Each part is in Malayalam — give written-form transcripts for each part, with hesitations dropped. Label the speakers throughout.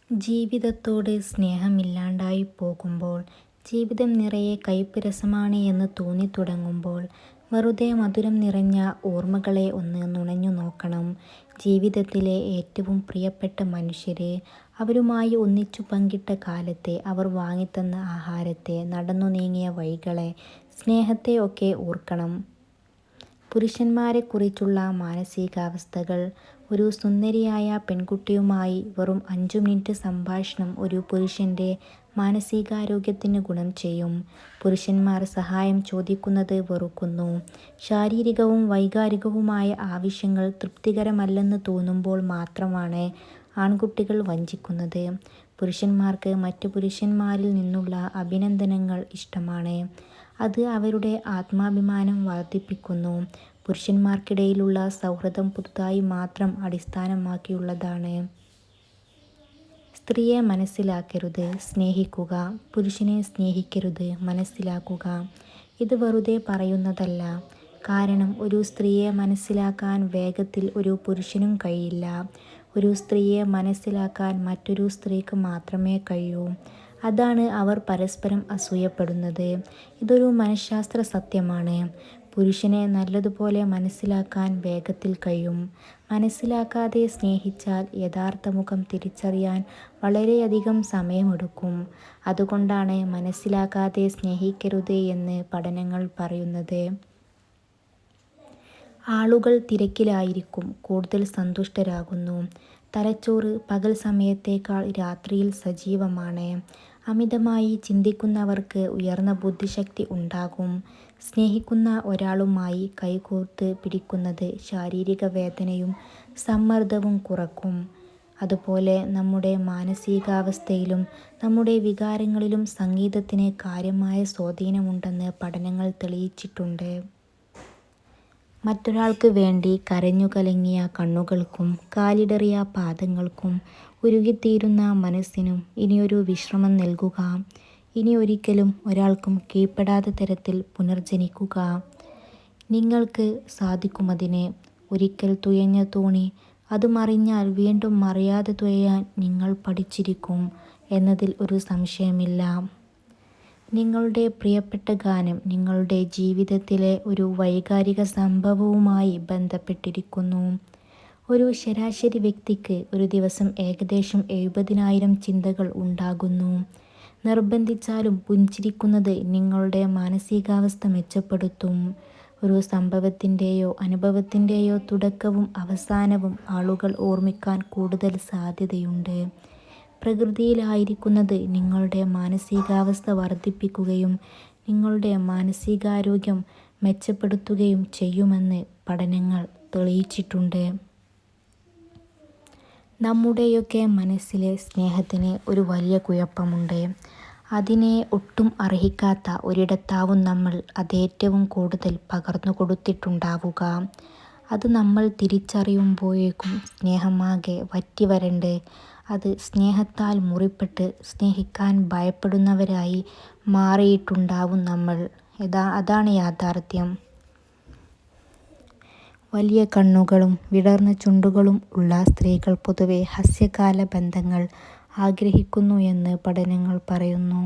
Speaker 1: ജീവിതത്തോട് സ്നേഹമില്ലാണ്ടായി പോകുമ്പോൾ, ജീവിതം നിറയെ കയ്പ് രസമാണ് എന്ന് തോന്നിത്തുടങ്ങുമ്പോൾ, വെറുതെ മധുരം നിറഞ്ഞ ഓർമ്മകളെ ഒന്ന് നുണഞ്ഞു നോക്കണം. ജീവിതത്തിലെ ഏറ്റവും പ്രിയപ്പെട്ട മനുഷ്യരെ, അവരുമായി ഒന്നിച്ചു പങ്കിട്ട കാലത്തെ, അവർ വാങ്ങിത്തന്ന ആഹാരത്തെ, നടന്നു നീങ്ങിയ വഴികളെ, സ്നേഹത്തെ ഒക്കെ ഓർക്കണം. പുരുഷന്മാരെക്കുറിച്ചുള്ള മാനസികാവസ്ഥകൾ. ഒരു സുന്ദരിയായ പെൺകുട്ടിയുമായി വെറും 5 മിനിറ്റ് സംഭാഷണം ഒരു പുരുഷൻ്റെ മാനസികാരോഗ്യത്തിന് ഗുണം ചെയ്യും. പുരുഷന്മാർ സഹായം ചോദിക്കുന്നത് വെറുക്കുന്നു. ശാരീരികവും വൈകാരികവുമായ ആവശ്യങ്ങൾ തൃപ്തികരമല്ലെന്ന് തോന്നുമ്പോൾ മാത്രമാണ് ആൺകുട്ടികൾ വഞ്ചിക്കുന്നത്. പുരുഷന്മാർക്ക് മറ്റു പുരുഷന്മാരിൽ നിന്നുള്ള അഭിനന്ദനങ്ങൾ ഇഷ്ടമാണ്. അത് അവരുടെ ആത്മാഭിമാനം വർദ്ധിപ്പിക്കുന്നു. പുരുഷന്മാർക്കിടയിലുള്ള സൗഹൃദം പുതുതായി മാത്രം അടിസ്ഥാനമാക്കിയുള്ളതാണ്. സ്ത്രീയെ മനസ്സിലാക്കരുത്, സ്നേഹിക്കുക. പുരുഷനെ സ്നേഹിക്കരുത്, മനസ്സിലാക്കുക. ഇത് വെറുതെ പറയുന്നതല്ല. കാരണം ഒരു സ്ത്രീയെ മനസ്സിലാക്കാൻ വേഗത്തിൽ ഒരു പുരുഷനും കഴിയില്ല. ഒരു സ്ത്രീയെ മനസ്സിലാക്കാൻ മറ്റൊരു സ്ത്രീക്ക് മാത്രമേ കഴിയൂ. അതാണ് അവർ പരസ്പരം അസൂയപ്പെടുന്നത്. ഇതൊരു മനഃശാസ്ത്ര സത്യമാണ്. പുരുഷനെ നല്ലതുപോലെ മനസ്സിലാക്കാൻ വേഗത്തിൽ കഴിയും. മനസ്സിലാക്കാതെ സ്നേഹിച്ചാൽ യഥാർത്ഥ മുഖം തിരിച്ചറിയാൻ വളരെയധികം സമയമെടുക്കും. അതുകൊണ്ടാണ് മനസ്സിലാക്കാതെ സ്നേഹിക്കരുത് എന്ന് പഠനങ്ങൾ പറയുന്നത്. ആളുകൾ തിരക്കിലായിരിക്കും കൂടുതൽ സന്തുഷ്ടരാകുന്നു. തലച്ചോറ് പകൽ സമയത്തേക്കാൾ രാത്രിയിൽ സജീവമാണ്. അമിതമായി ചിന്തിക്കുന്നവർക്ക് ഉയർന്ന ബുദ്ധിശക്തി ഉണ്ടാകും. സ്നേഹിക്കുന്ന ഒരാളുമായി കൈകോർത്ത് പിടിക്കുന്നത് ശാരീരിക വേദനയും സമ്മർദ്ദവും കുറക്കും. അതുപോലെ നമ്മുടെ മാനസികാവസ്ഥയിലും നമ്മുടെ വികാരങ്ങളിലും സംഗീതത്തിന് കാര്യമായ സ്വാധീനമുണ്ടെന്ന് പഠനങ്ങൾ തെളിയിച്ചിട്ടുണ്ട്. മറ്റൊരാൾക്ക് വേണ്ടി കരഞ്ഞു കലങ്ങിയ കണ്ണുകൾക്കും കാലിടറിയ പാദങ്ങൾക്കും ഉരുകിത്തീരുന്ന മനസ്സിനും ഇനിയൊരു വിശ്രമം നൽകുക. ഇനി ഒരിക്കലും ഒരാൾക്കും കീഴ്പ്പെടാത്ത തരത്തിൽ പുനർജനിക്കുക. നിങ്ങൾക്ക് സാധിക്കുമതിന്. ഒരിക്കൽ തുഴഞ്ഞ തോണി അത് മറിഞ്ഞാൽ വീണ്ടും മറിയാതെ തുഴയാൻ നിങ്ങൾ പഠിച്ചിരിക്കും എന്നതിൽ ഒരു സംശയമില്ല. നിങ്ങളുടെ പ്രിയപ്പെട്ട ഗാനം നിങ്ങളുടെ ജീവിതത്തിലെ ഒരു വൈകാരിക സംഭവവുമായി ബന്ധപ്പെട്ടിരിക്കുന്നു. ഒരു ശരാശരി വ്യക്തിക്ക് ഒരു ദിവസം ഏകദേശം 70,000 ചിന്തകൾ ഉണ്ടാകുന്നു. നിർബന്ധിച്ചാലും പുഞ്ചിരിക്കുന്നത് നിങ്ങളുടെ മാനസികാവസ്ഥ മെച്ചപ്പെടുത്തും. ഒരു സംഭവത്തിൻ്റെയോ അനുഭവത്തിൻ്റെയോ തുടക്കവും അവസാനവും ആളുകൾ ഓർമ്മിക്കാൻ കൂടുതൽ സാധ്യതയുണ്ട്. പ്രകൃതിയിലായിരിക്കുന്നത് നിങ്ങളുടെ മാനസികാവസ്ഥ വർദ്ധിപ്പിക്കുകയും നിങ്ങളുടെ മാനസികാരോഗ്യം മെച്ചപ്പെടുത്തുകയും ചെയ്യുമെന്ന് പഠനങ്ങൾ തെളിയിച്ചിട്ടുണ്ട്. നമ്മുടെയൊക്കെ മനസ്സിലെ സ്നേഹത്തിന് ഒരു വലിയ കുഴപ്പമുണ്ട്. അതിനെ ഒട്ടും അർഹിക്കാത്ത ഒരിടത്താവും നമ്മൾ അതേറ്റവും കൂടുതൽ പകർന്നു കൊടുത്തിട്ടുണ്ടാവുക. അത് നമ്മൾ തിരിച്ചറിയുമ്പോഴേക്കും സ്നേഹമാകെ വറ്റി വരണ്ട്. അത് സ്നേഹത്താൽ മുറിപ്പെട്ട് സ്നേഹിക്കാൻ ഭയപ്പെടുന്നവരായി മാറിയിട്ടുണ്ടാവും നമ്മൾ. അതാണ് യാഥാർത്ഥ്യം. വലിയ കണ്ണുകളും വിടർന്ന ചുണ്ടുകളും ഉള്ള സ്ത്രീകൾ പൊതുവെ ഹാസ്യകാല ബന്ധങ്ങൾ ആഗ്രഹിക്കുന്നു എന്ന് പഠനങ്ങൾ പറയുന്നു.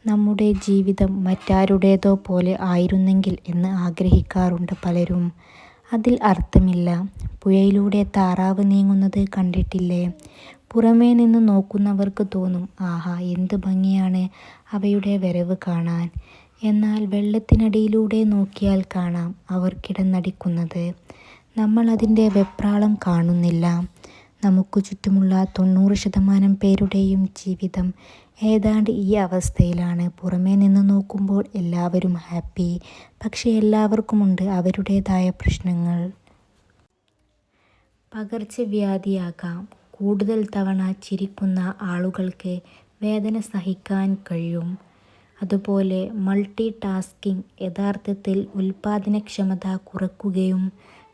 Speaker 1: നമ്മുടെ ജീവിതം മറ്റാരുടേതോ പോലെ ആയിരുന്നെങ്കിൽ എന്ന് ആഗ്രഹിക്കാറുണ്ട് പലരും. അതിൽ അർത്ഥമില്ല. പുഴയിലൂടെ താറാവ് നീങ്ങുന്നത് കണ്ടിട്ടില്ലേ? പുറമേ നിന്ന് നോക്കുന്നവർക്ക് തോന്നും, ആഹാ എന്ത് ഭംഗിയാണ് അവയുടെ വരവ് കാണാൻ. എന്നാൽ വെള്ളത്തിനടിയിലൂടെ നോക്കിയാൽ കാണാം അവർ കിടന്നടിക്കുന്നത്. നമ്മൾ അതിൻ്റെ വെപ്രാളം കാണുന്നില്ല. നമുക്ക് ചുറ്റുമുള്ള 90% പേരുടെയും ജീവിതം ഏതാണ്ട് ഈ അവസ്ഥയിലാണ്. പുറമേ നിന്ന് നോക്കുമ്പോൾ എല്ലാവരും ഹാപ്പി. പക്ഷേ എല്ലാവർക്കുമുണ്ട് അവരുടേതായ പ്രശ്നങ്ങൾ. പകർച്ചവ്യാധിയാകാം. കൂടുതൽ തവണ ചിരിക്കുന്ന ആളുകൾക്ക് വേദന സഹിക്കാൻ കഴിയും. അതുപോലെ മൾട്ടി ടാസ്കിംഗ് യഥാർത്ഥത്തിൽ ഉൽപാദനക്ഷമത കുറയ്ക്കുകയും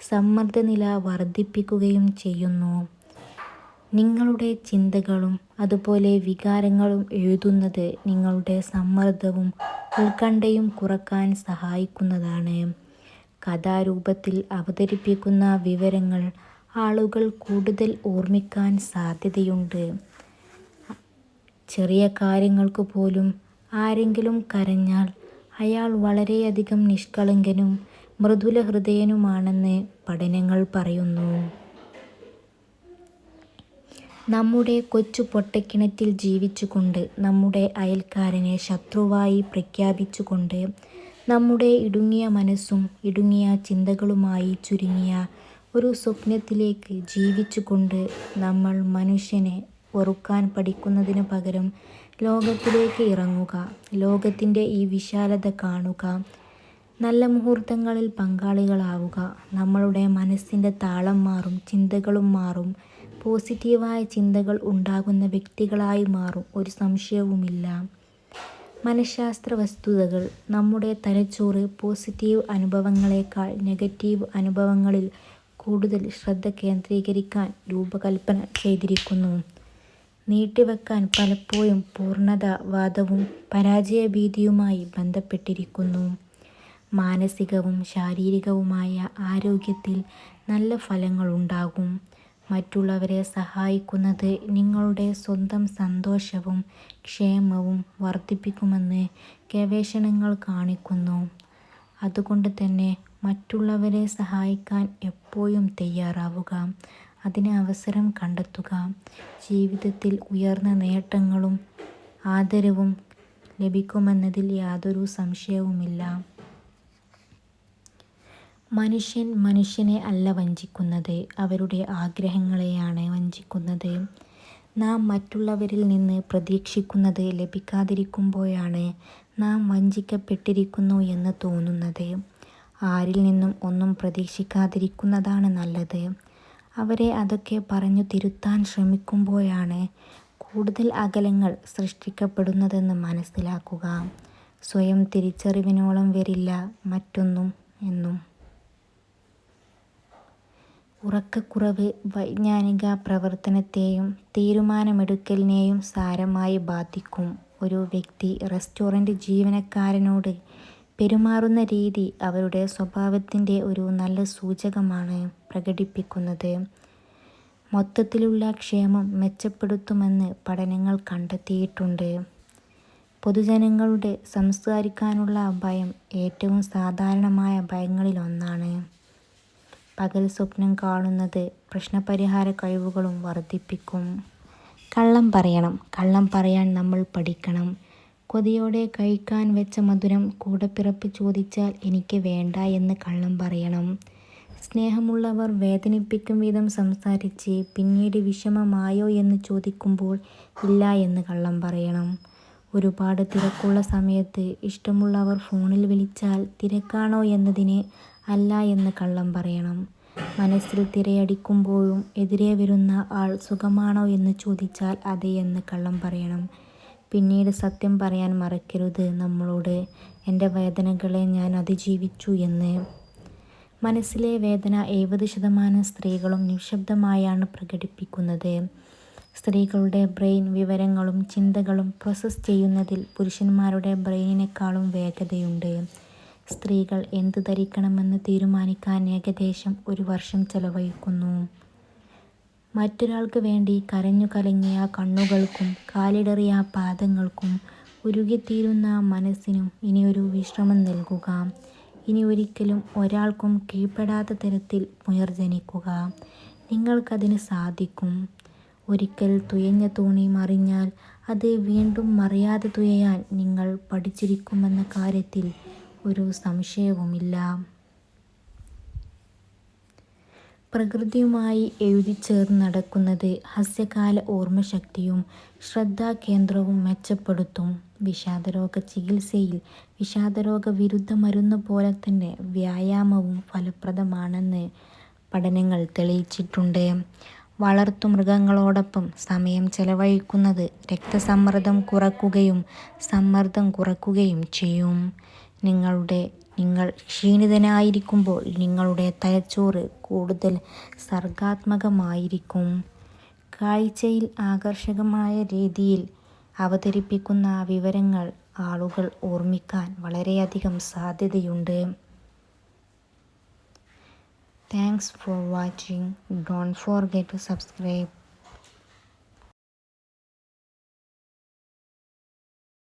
Speaker 1: സമ്മർദ്ദനില വർദ്ധിപ്പിക്കുകയും ചെയ്യുന്നു. നിങ്ങളുടെ ചിന്തകളും അതുപോലെ വികാരങ്ങളും എഴുതുന്നത് നിങ്ങളുടെ സമ്മർദ്ദവും ഉത്കണ്ഠയും കുറയ്ക്കാൻ സഹായിക്കുന്നതാണ്. കഥാരൂപത്തിൽ അവതരിപ്പിക്കുന്ന വിവരങ്ങൾ ആളുകൾ കൂടുതൽ ഓർമ്മിക്കാൻ സാധ്യതയുണ്ട്. ചെറിയ കാര്യങ്ങൾക്ക് പോലും ആരെങ്കിലും കരഞ്ഞാൽ അയാൾ വളരെയധികം നിഷ്കളങ്കനും മൃദുലഹൃദയനുമാണെന്ന് പഠനങ്ങൾ പറയുന്നു. നമ്മുടെ കൊച്ചു പൊട്ടക്കിണറ്റിൽ ജീവിച്ചുകൊണ്ട്, നമ്മുടെ അയൽക്കാരനെ ശത്രുവായി പ്രഖ്യാപിച്ചുകൊണ്ട്, നമ്മുടെ ഇടുങ്ങിയ മനസ്സും ഇടുങ്ങിയ ചിന്തകളുമായി ചുരുങ്ങിയ ഒരു സ്വപ്നത്തിലേക്ക് ജീവിച്ചുകൊണ്ട് നമ്മൾ മനുഷ്യനെ വെറുക്കാൻ പഠിക്കുന്നതിനു പകരം ലോകത്തിലേക്ക് ഇറങ്ങുക, ലോകത്തിൻ്റെ ഈ വിശാലത കാണുക, നല്ല മുഹൂർത്തങ്ങളിൽ പങ്കാളികളാവുക. നമ്മളുടെ മനസ്സിൻ്റെ താളം മാറും, ചിന്തകളും മാറും, പോസിറ്റീവായ ചിന്തകൾ ഉണ്ടാകുന്ന വ്യക്തികളായി മാറും, ഒരു സംശയവുമില്ല. മനഃശാസ്ത്ര വസ്തുതകൾ: നമ്മുടെ തലച്ചോറ് പോസിറ്റീവ് അനുഭവങ്ങളെക്കാൾ നെഗറ്റീവ് അനുഭവങ്ങളിൽ കൂടുതൽ ശ്രദ്ധ കേന്ദ്രീകരിക്കാൻ രൂപകൽപ്പന ചെയ്തിരിക്കുന്നു. നീട്ടിവെക്കാൻ പലപ്പോഴും പൂർണ്ണതാവാദവും പരാജയഭീതിയുമായി ബന്ധപ്പെട്ടിരിക്കുന്നു. മാനസികവും ശാരീരികവുമായ ആരോഗ്യത്തിൽ നല്ല ഫലങ്ങളുണ്ടാകും. മറ്റുള്ളവരെ സഹായിക്കുന്നത് നിങ്ങളുടെ സ്വന്തം സന്തോഷവും ക്ഷേമവും വർദ്ധിപ്പിക്കുമെന്ന് ഗവേഷണങ്ങൾ കാണിക്കുന്നു. അതുകൊണ്ട് തന്നെ മറ്റുള്ളവരെ സഹായിക്കാൻ എപ്പോഴും തയ്യാറാവുക, അതിന് അവസരം കണ്ടെത്തുക. ജീവിതത്തിൽ ഉയർന്ന നേട്ടങ്ങളും ആദരവും ലഭിക്കുമെന്നതിൽ യാതൊരു സംശയവുമില്ല. മനുഷ്യൻ മനുഷ്യനെ അല്ല വഞ്ചിക്കുന്നത്, അവരുടെ ആഗ്രഹങ്ങളെയാണ് വഞ്ചിക്കുന്നത്. നാം മറ്റുള്ളവരിൽ നിന്ന് പ്രതീക്ഷിക്കുന്നത് ലഭിക്കാതിരിക്കുമ്പോഴാണ് നാം വഞ്ചിക്കപ്പെട്ടിരിക്കുന്നു എന്ന് തോന്നുന്നത്. ആരിൽ നിന്നും ഒന്നും പ്രതീക്ഷിക്കാതിരിക്കുന്നതാണ് നല്ലത്. അവരെ അതൊക്കെ പറഞ്ഞു തിരുത്താൻ ശ്രമിക്കുമ്പോഴാണ് കൂടുതൽ അകലങ്ങൾ സൃഷ്ടിക്കപ്പെടുന്നതെന്ന് മനസ്സിലാക്കുക. സ്വയം തിരിച്ചറിവിനോളം വരില്ല മറ്റൊന്നും എന്നും. ഉറക്കക്കുറവ് വൈജ്ഞാനിക പ്രവർത്തനത്തെയും തീരുമാനമെടുക്കലിനെയും സാരമായി ബാധിക്കും. ഒരു വ്യക്തി റെസ്റ്റോറന്റ് ജീവനക്കാരനോട് പെരുമാറുന്ന രീതി അവരുടെ സ്വഭാവത്തിൻ്റെ ഒരു നല്ല സൂചകമാണ് പ്രകടിപ്പിക്കുന്നത്. മൊത്തത്തിലുള്ള ക്ഷേമം മെച്ചപ്പെടുത്തുമെന്ന് പഠനങ്ങൾ കണ്ടെത്തിയിട്ടുണ്ട്. പൊതുജനങ്ങളുടെ സംസാരിക്കാനുള്ള ഭയം ഏറ്റവും സാധാരണമായ ഭയങ്ങളിലൊന്നാണ്. പകൽ സ്വപ്നം കാണുന്നത് പ്രശ്നപരിഹാര കഴിവുകളും വർദ്ധിപ്പിക്കും. കള്ളം പറയണം. കള്ളം പറയാൻ നമ്മൾ പഠിക്കണം. കൊതിയോടെ കഴിക്കാൻ വെച്ച മധുരം കൂടപ്പിറപ്പ് ചോദിച്ചാൽ എനിക്ക് വേണ്ട എന്ന് കള്ളം പറയണം. സ്നേഹമുള്ളവർ വേദനിപ്പിക്കും വിധം സംസാരിച്ച് പിന്നീട് വിഷമമായോ എന്ന് ചോദിക്കുമ്പോൾ ഇല്ല എന്ന് കള്ളം പറയണം. ഒരുപാട് തിരക്കുള്ള സമയത്ത് ഇഷ്ടമുള്ളവർ ഫോണിൽ വിളിച്ചാൽ തിരക്കാണോ എന്നതിന് അല്ല എന്ന് കള്ളം പറയണം. മനസ്സിൽ തിരയടിക്കുമ്പോഴും എതിരെ വരുന്ന ആൾ സുഖമാണോ എന്ന് ചോദിച്ചാൽ അതെ എന്ന് കള്ളം പറയണം. പിന്നീട് സത്യം പറയാൻ മറക്കരുത് നമ്മളോട്, എൻ്റെ വേദനകളെ ഞാൻ അതിജീവിച്ചു എന്ന്. മനസ്സിലെ വേദന 70% സ്ത്രീകളും നിശബ്ദമായാണ് പ്രകടിപ്പിക്കുന്നത്. സ്ത്രീകളുടെ ബ്രെയിൻ വിവരങ്ങളും ചിന്തകളും പ്രോസസ്സ് ചെയ്യുന്നതിൽ പുരുഷന്മാരുടെ ബ്രെയിനിനേക്കാളും വേഗതയുണ്ട്. സ്ത്രീകൾ എന്ത് ധരിക്കണമെന്ന് തീരുമാനിക്കാൻ ഏകദേശം 1 വർഷം ചെലവഴിക്കുന്നു. മറ്റൊരാൾക്ക് വേണ്ടി കരഞ്ഞു കലങ്ങിയ കണ്ണുകൾക്കും കാലിടറിയ പാദങ്ങൾക്കും ഉരുകിത്തീരുന്ന മനസ്സിനും ഇനിയൊരു വിശ്രമം നൽകുക. ഇനി ഒരിക്കലും ഒരാൾക്കും കീഴ്പ്പെടാത്ത തരത്തിൽ പുനർജനിക്കുക. നിങ്ങൾക്കതിന് സാധിക്കും. ഒരിക്കൽ തുഴഞ്ഞ തോണി മറിഞ്ഞാൽ അത് വീണ്ടും മറിയാതെ തുഴയാൻ നിങ്ങൾ പഠിച്ചിരിക്കുമെന്ന കാര്യത്തിൽ ഒരു സംശയവുമില്ല. പ്രകൃതിയുമായി എഴുതിച്ചേർന്ന് നടക്കുന്നത് ഹ്രസ്വകാല ഓർമ്മശക്തിയും ശ്രദ്ധാകേന്ദ്രവും മെച്ചപ്പെടുത്തും. വിഷാദരോഗ ചികിത്സയിൽ വിഷാദരോഗ വിരുദ്ധ മരുന്ന് പോലെ തന്നെ വ്യായാമവും ഫലപ്രദമാണെന്ന് പഠനങ്ങൾ തെളിയിച്ചിട്ടുണ്ട്. വളർത്തുമൃഗങ്ങളോടൊപ്പം സമയം ചെലവഴിക്കുന്നത് രക്തസമ്മർദ്ദം കുറയ്ക്കുകയും സമ്മർദ്ദം കുറയ്ക്കുകയും ചെയ്യും. നിങ്ങൾ ക്ഷീണിതനായിരിക്കുമ്പോൾ നിങ്ങളുടെ തലച്ചോറ് കൂടുതൽ സർഗാത്മകമായിരിക്കും. കാഴ്ചയിൽ ആകർഷകമായ രീതിയിൽ അവതരിപ്പിക്കുന്ന വിവരങ്ങൾ ആളുകൾ ഓർമ്മിക്കാൻ വളരെയധികം സാധ്യതയുണ്ട്. Thanks for watching. Don't forget to subscribe.